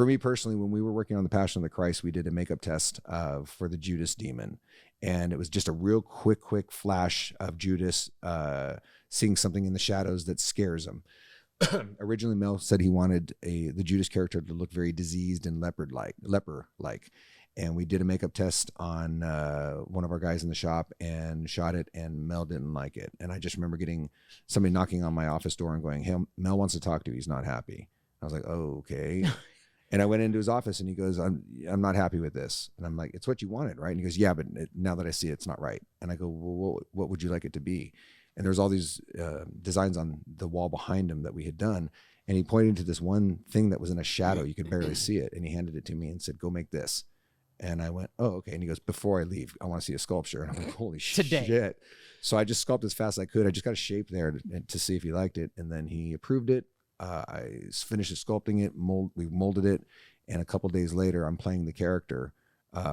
for me personally, when we were working on the Passion of the Christ, we did a makeup test for the Judas Demon, and it was just a real quick flash of Judas seeing something in the shadows that scares him. Originally, Mel said he wanted the Judas character to look very diseased and leper-like. And we did a makeup test on one of our guys in the shop and shot it, and Mel didn't like it. And I just remember getting somebody knocking on my office door and going, "Hey, Mel wants to talk to you. He's not happy." I was like, "Oh, okay." And I went into his office and he goes, I'm not happy with this. And I'm like, "It's what you wanted, right?" And he goes, "Yeah, but now that I see it, it's not right." And I go, "Well, what would you like it to be?" And there's all these designs on the wall behind him that we had done. And he pointed to this one thing that was in a shadow. You could barely see it. And he handed it to me and said, "Go make this." And I went, "Oh, okay." And he goes, "Before I leave, I want to see a sculpture." And I'm like, "Holy shit." So I just sculpted as fast as I could. I just got a shape there to see if he liked it. And then he approved it. I finished sculpting it. We molded it. And a couple of days later, I'm playing the character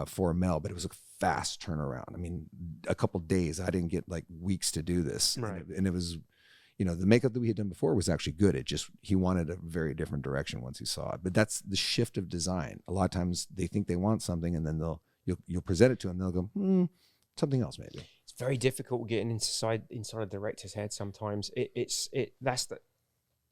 for Mel. But it was a fast turnaround. I mean, a couple of days. I didn't get like weeks to do this. Right. And it was, the makeup that we had done before was actually good. It just, he wanted a very different direction once he saw it. But that's the shift of design. A lot of times they think they want something, and then you'll present it to them. They'll go, something else maybe. It's very difficult getting inside a director's head sometimes. That's the,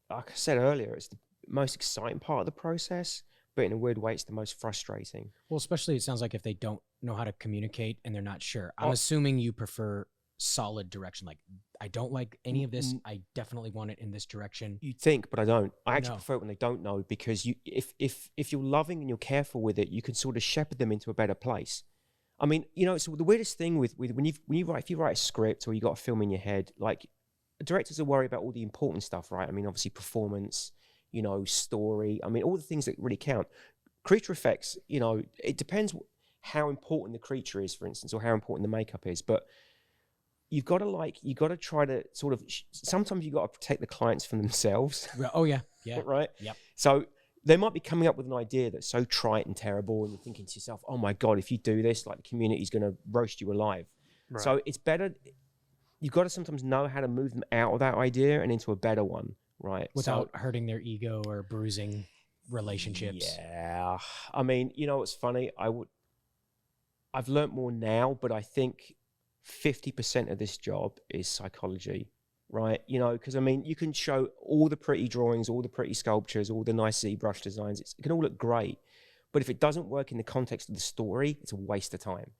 like I said earlier, it's the most exciting part of the process, but in a weird way, it's the most frustrating. Well, especially it sounds like if they don't know how to communicate and they're not sure. I'm assuming you prefer solid direction. Like, I don't like any of this. I definitely want it in this direction. You'd think, but I don't. I actually prefer it when they don't know, because if you're loving and you're careful with it, you can sort of shepherd them into a better place. I mean, it's the weirdest thing with when you write, if you write a script or you got a film in your head, like, directors will worry about all the important stuff, right? I mean, obviously performance, story. I mean, all the things that really count. Creature effects, it depends how important the creature is, for instance, or how important the makeup is, but you've got to try to sort of, sometimes you've got to protect the clients from themselves. Oh, yeah. Right? Yep. So they might be coming up with an idea that's so trite and terrible, and you're thinking to yourself, "Oh my God, if you do this, like, the community's going to roast you alive." Right. So it's better, you've got to sometimes know how to move them out of that idea and into a better one, right? Without hurting their ego or bruising relationships. Yeah. I mean, it's funny. I've learned more now, but I think 50% of this job is psychology, right? Because I mean, you can show all the pretty drawings, all the pretty sculptures, all the nice ZBrush designs. It can all look great, but if it doesn't work in the context of the story, it's a waste of time.